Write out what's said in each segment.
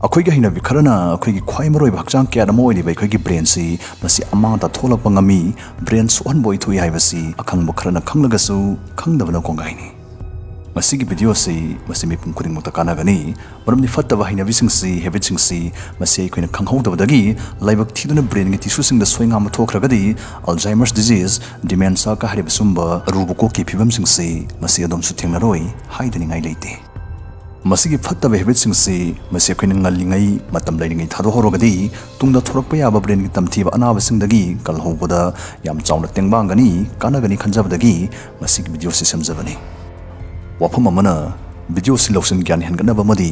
अखोई हिना खरना अखोई ख्वाई मरोइब हक्चांग क्या मोइब अखोई ब्रेन से मसी अमांता थोलप ngami ब्रेन सोहन बोई थुई हाइबसी अखंग खरना खंगलगसु खंगदबना कोंगाइनी मसीगी वीडियो से मसी मिपुम खुदिंग मुता कानागनी मरमनि फत्तबा हाइनबिसिंग से हैबिटसिंग से मसी अखोइना खंगहौदबदगी लाइबक थिदुना ब्रेन गे टिश्यूसिंग द सोइंगाम थोखरगदी अल्जाइमर्स डिजीज डिमेंशिया का हरिबसुंबा रुबको के फिबमसिंग से मसी अदोमसु थेंगनरोइ हाइदनिंगाइ लेते मसीगी फत्तबा हैबिटसिंग से मसी अखोइना ngaliंgai matam laingai thadorogadi tungda thorokpa yaba brain gi tamthiba anabasingdagi kalhobada yam chauna tengbangani kanagani khanjabadagi masigi video se samjabani wafam amana video se lawsin gyan henganaba madi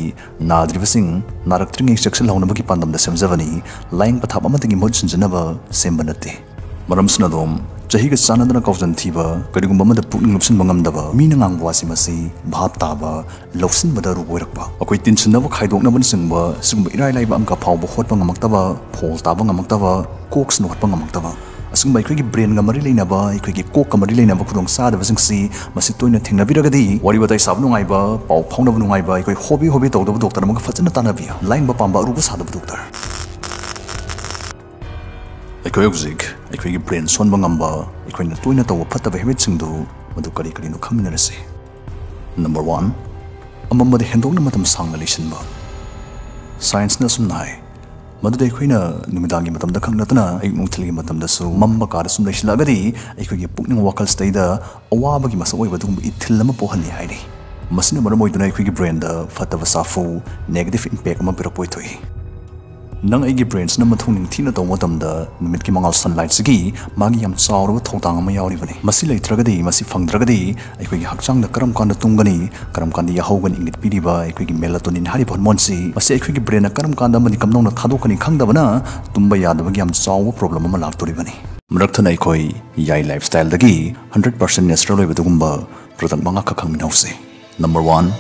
nadribasing naraktringer section lawnabagi pandamda samjabani laing pathap amadagi modsinjanaba sembanate maramsnadom chahiga sanadana kawjan thiba kadigumba mada pukning lupsin bangamdaba mina ngangwasi masi bhap taba lawsin bada ruboirakba akoi tinsinaba khaidokna ban singba singba irai laiba amka phawba hotpa ngamaktaba phol taba ngamaktaba koks no hotpa ngamaktaba asing bai khigi brain ga mari leinaba khigi kok ka mari leinaba khudong sadaba singsi masi toina thengnabiragadi wari badai sab nungai ba paw phawna nungai ba khoi hobby tawdaba doctor amga fachana tanabi line ba pamba ruba sadaba doctor अखोई हौजिक अखोई brain सोनबा ngamba अखोइना तोइना तव फत्तबा habit सिंगदु मदु करी करी नु खमिनरसे number 1 अममदे हेंदोकना मतम सांगना लेसनबा science न सुनाय मदुदे अखोइना नुमिदांगी मतमदा खंगनतना एक नुथलगी मतमदा सु मम्बा कार सुम लेसलागदी अखोइगे पुकनिंग वकल स्टेदा अवाबगी मसओइ बदुम इथिल म पोहनि हाइदे मसिना मरमोइदुना अखोइगे ब्रेन दा फत्तबा साफु नेगेटिव इंपैक्ट म पिरपोइ थोइ नंग आइगे ब्रेन्स न मथुनिंग थिना तौ मतमदा निमित की मंगल सनलाइट सिगी मागी याम चावरब थौतांग अमा यावरिबने मसि लैथ्रगदी मसि फंगद्रगदी अखोइगे हक्चांग द करम कांद तुंगनी करम कांद याहौगन इंगित पिरिबा अखोइगे मेलाटोनिन हारि हॉर्मोनसि मसि अखोइगे ब्रेन करम कांद मनि कमनौना थादोकनी खंगदबना तुम्बा यादबगी याम चाव प्रॉब्लम अमा लाक्तोरिबने मरक्थना अखोइ याई लाइफस्टाइल दगी 100% नेचुरल ओइबदुगुंबा प्रोडक्ट मंगा खखंगनौसे नंबर 1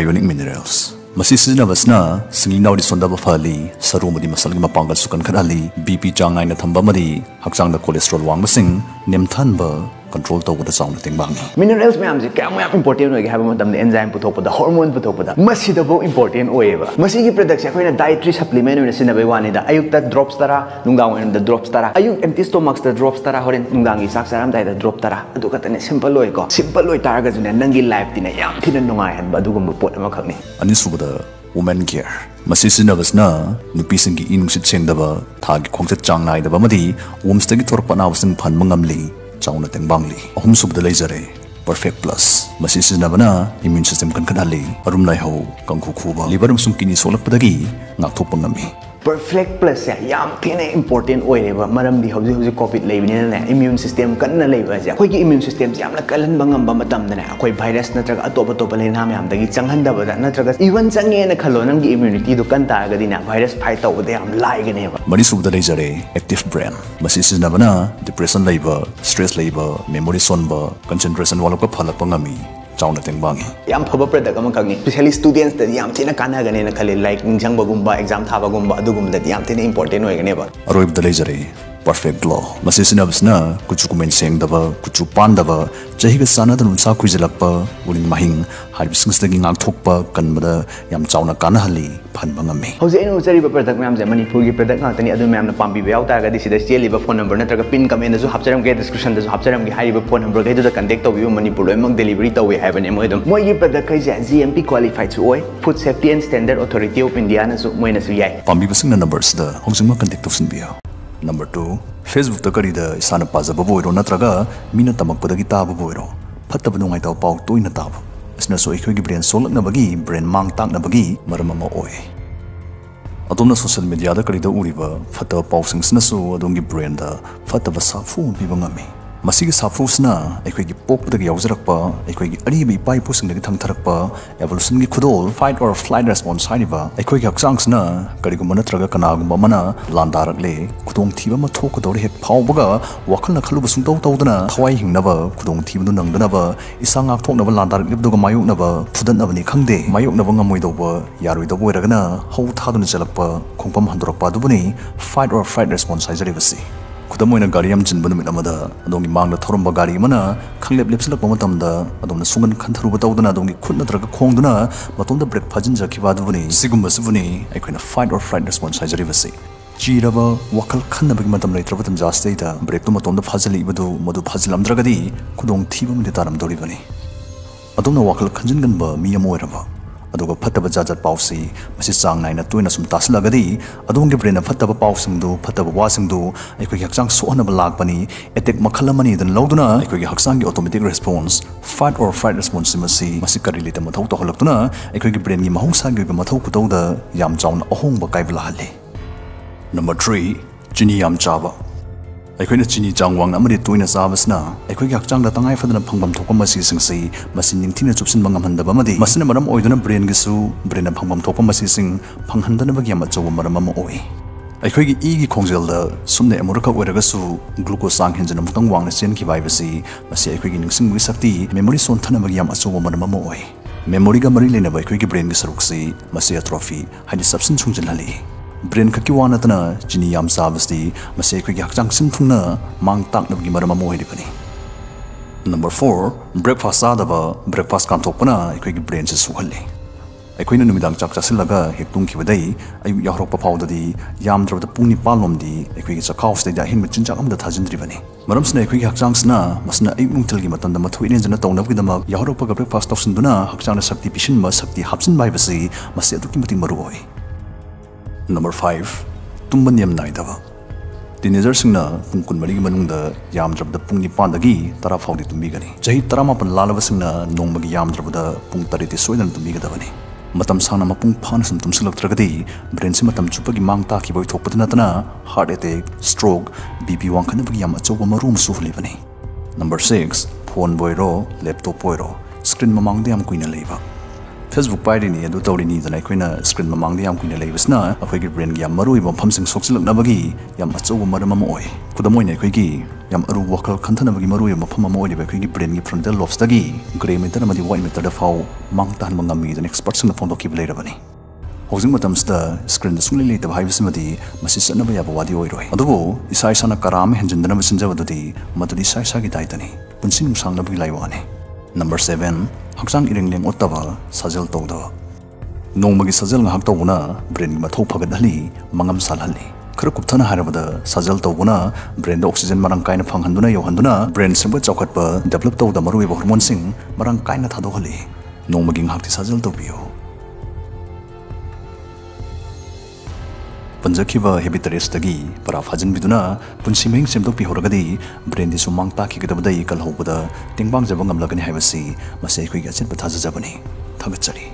आयोनिक मिनरल्स मसी सिजनबसना सिंगिनाउदी सोंदबा फली सरुमदी मसलगी मपांगल सुकन खनाली बीपी चांगाइना थंबा मदी हक्चांगदा कोलेस्ट्रॉल वांगबसिंग नेमथानबा कंट्रोल तौबदा चाउना तेंबांगी मिनरल्स मैम जे क्या मैम इंपोर्टेंट होय हाबा मतमने एंजाइम पुथोपदा हार्मोन पुथोपदा मसीदबो इंपोर्टेंट होयबा मसीगी प्रोडक्ट से अखोइना डाइटरी सप्लीमेंट ओइना सिनबे वानीदा अयुक्ता ड्रॉप्स तरा नुंगांग ओइना ड्रॉप्स तरा अयुक एम्प्टी स्टोमक्स दा ड्रॉप्स तरा होरेन नुंगांगी साक साराम दाइदा ड्रॉप तरा अदु कतने सिंपल होय को सिंपल होय तारगजुने नंगी लाइफ दिना याम थिना नुंगाय हनबा अदुगुम पोट अमा खगनी अनिसुबदा women care masi sinabasna nupisingi inungsit sengdaba thagi khongset chang naidaba madi womstagi thorpa nawsing phan mangamli chauna tengbangli ahum subda leijare perfect plus masi sinabana immune system kan kanali arum lai ho kangkhu khuba liver sum kini solakpadagi ngakthop ngami perfect plus ya yam thine important oireba maramdi hauji hauji covid leibine na immune system kanna leiba ja khoi gi immune system yamla kalan bangam ba matam dana khoi virus natraga atop atop leina mayam dagi changhan da ba natraga even change na khalo nang gi immunity do kan ta ga dina virus fight taw de am lai ga ne ba mari subda leijare active brain masi sinabana depression leiba stress leiba memory sonba concentration wala ko phala pangami चाउना तेंबांगी याम फबा product अमा खंगी specially students द याम थिना काना गने न खले लाइक निंजंग बगुंबा एग्जाम थाबा गुंबा अदुगुम द याम थिना इंपोर्टेंट होयगने बा अरोइब the लेजरे perfect glow masi sinabsna kuchu kumen sengdaba kuchu pandaba chahiga sanadun unsa kuijalakpa uling mahing harbisings dagi ngak thokpa kanbada yam chauna kana hali phanba ngame hoje enu chariba product myam je manipur gi product ngakani adu myam na pambi yaw ta ga di sida cheliba phone number natraga pin comment da ju hapcharam ge description da ju hapcharam gi hariba phone number ge da contact tawi manipur loimang delivery tawi haibane moi dum moi gi product kai je GMP qualified su oi food safety and standard authority of india na su moi na su yai pambi basing na numbers da hongjingma contact tawsin biya Number 2, Facebook da kari da isana pazaba boiro natraga mina tamakpadagi taba boiro phattaba nungai taw paw toina taba asna so ikhoi gi brain solak na bagi brain mang tak na bagi marama oi adumna social media da kari da uriba phattaba paw singsna so adungi brain da phattaba safu bibangami masigi safusna ekhoi gi pok da yawjarakpa ekhoi gi ari bi pai pusing da thangtharakpa evolution gi khudol fight or flight response haiba ekhoi gi hakchangsna kari gu manatraga kana gu mana landarakle khudong thiba ma thok dor hek phawbaga wakhalna khaluba sung taw tawdana thawai hingnaba khudong thiba nu nangdanaba isanga thoknaba landarak libduga mayuknaba phudanaba ni khangde mayuknaba ngamoi doba yaroi doba iragana hau thaduna jalakpa khongpam handorakpa dubuni fight or flight response haijari basi खुदम ओइना गाड़ी याम चिनब नुमित अमदा अदोंगी मांगदा थोरंबा गाड़ी अमना खंगलेप लेपसिलक मतमदा अदोंना सुंगन खंथरुब तौदना अदोंगी खुद नत्रगा खोंगदुना मतोंदा break फाजिन जखिबा दुबनी सिगुम बसुबनी अखोइना fight और flight response हाइजरिबसी चीरबा वखल खन्नबगी मतम लेत्रबतम जास्तेदा break तो मतोंदा फाजलिबदु मदु फाजिलमद्रगदी खुदोंग थीबमदि तारमदोरिबनी अदोंना वखल खंजिनगनबा मी अम ओइरबा अदुगा फत्तब जाजत पाउसी मसि चांग नाइना तोइना सुम तासलगदी अदोंगे brain फत्तब पाउसिंगदु फत्तब वासिंगदु अखोई हक्चांग सोहनब लाकपनी attack मखल money दन लौदुना अखोई हक्चांग की automatic response fight और फ्लाइट रिस्पॉन्स मसि करी लेत मथौ तहलक्तुना अखोई ब्रेन की महौसागी मथौ कुतौदा याम चाउन अहोंग काइबला हले नंबर 3 चिनी याम चाबा अखोइना चिनी चांगवांग अमरि तोइना चाबसना अखोइगी हक्चांग तंगाई फदना फंगबम थोकम मसि सिंगसि मसि निंगथिना चुपसिन मंगमहंदबा मदि मसिना मरम ओइदुना ब्रेन गिसु ब्रेन फंगबम थोकम मसि सिंग फंगहंदनबगी याम चौब मरम अम ओइ अखोइगी इगी खोंजेलदा सुमने अमुरका ओइरगसु ग्लूकोज चांग हेंजन अमुतंग वांगना चेनखि बाइबसि मसि अखोइगी निंगसिंगबी शक्ति मेमोरी सोंथनबगी याम चौब मरम अम ओइ मेमोरीगा मरि लेनबा अखोइगी ब्रेन gi saruksi मसि एट्रोफी हाइदि सबसिन सुंजनहलि ब्रेन खकी वानतना चिनी याम चाबसि मसे अखोइगी हक्चांग सिनफुंगना मांग ताकनबगी मरम अम ओइरिबनि नंबर 4 ब्रेकफास्ट चादबा ब्रेकफास्ट कामथोकपना अखोइगी ब्रेन से सुहल्ले अखोइना नुमिदांग चाक चासिलगा हेक्तुंगखिबदै अयु याहरोकपा फाउददी यामद्रबदा पुंग 9 लोमदी अखोइगी चखाउसदैदा हिनम चिनचाक अमदा थाजिनद्रिबनि मरमसना अखोइगी हक्चांगसना मसना अयु नुंगथलगी मतंदा मथुइने जना तौनबगिदमक याहरोकपा ब्रेकफास्ट तौसिनदुना हक्चांगना शक्ति पिसिनबा शक्ति हापसिन बाइबसि मसे अदुकि मतिंग मरु ओइ नंबर 5 तुम्बा नियम नाइदबा टीनेजर सिंगना पुंग कुनमरी मनुंगदा यामद्रबदा पुंग 9 10 फाउदी तुम्बीगनी चही 13 लालबा सिंगना नोंगमगी यामद्रबदा पुंग 13 सोइदन तुम्बीगदबनी मतम साना मपुंग फान सम तुमसिलक्त्रगदी ब्रेन से मतम चुपगी मांग ताकिबोय थोकपद नतना हार्ट अटैक स्ट्रोक बीपी वांखनबगी याम अचौबा मरुम सुहलिबनी नंबर 6 फोन बोइरो लैपटॉप बोइरो स्क्रीन ममांगदे याम कुइना लेबा फेसबुक पाइरिनी अदु तौरिनी दना अखोइना स्क्रीन ममांगदे याम कुइना लेबसना अखोइगी ब्रेन गी याम मरुइबा फमसिंग सोक्सिलकनबगी याम अचौबा मरम अम ओइ खुदमोइने अखोइगी याम अरु वखल खंथनबगी मरुइबा मफम अम ओइबा अखोइगी ब्रेन गी फ्रंटल लोब्सदगी ग्रे मेटर अमदि वाइट मेटर फाउ मांग ताहन मंगामी दन एक्सपर्ट सिंग फोंदोकी लेरबनी होजिंग मतमसदा स्क्रीन सुंगले लेतब हाइबसिमदि मसि सनबा याबा वादी ओइरोय अदुबो इसा इसाना कराम हेंजनदना बसिनजबदुदि मदुदि साइसागी दाइतनी पुनसिंग सांगनबगी लाइवाने नंबर 7 हक्चांग इरेंगलेंग ओत्तबा सजल तौदबा नोंमगी सजल ngahak tawuna brain mathau phagadhali mangam salhali खर कुपथना हारबदा सजल तौबना ब्रेन द ऑक्सीजन मरंग काइना फंगहंदुना यौहंदुना ब्रेन सिंब चौखटपा डेवलप तौदा मरुइबा हार्मोन सिंग मरंग काइना थादोहली नोंमगी ngahakti सजल तौबियो पंजखिबा हेबिटरेसदगी परा फाजिनबिदुना पुंसि मेंग सेमदोकपि होरगदी ब्रेन दि सुमांग ताखिगदबदai कलहौबदा टिंगबांग जबंग amlagani हाइबसि मसे अखोइगी अचिनबा थाजजबनी थागतचरी।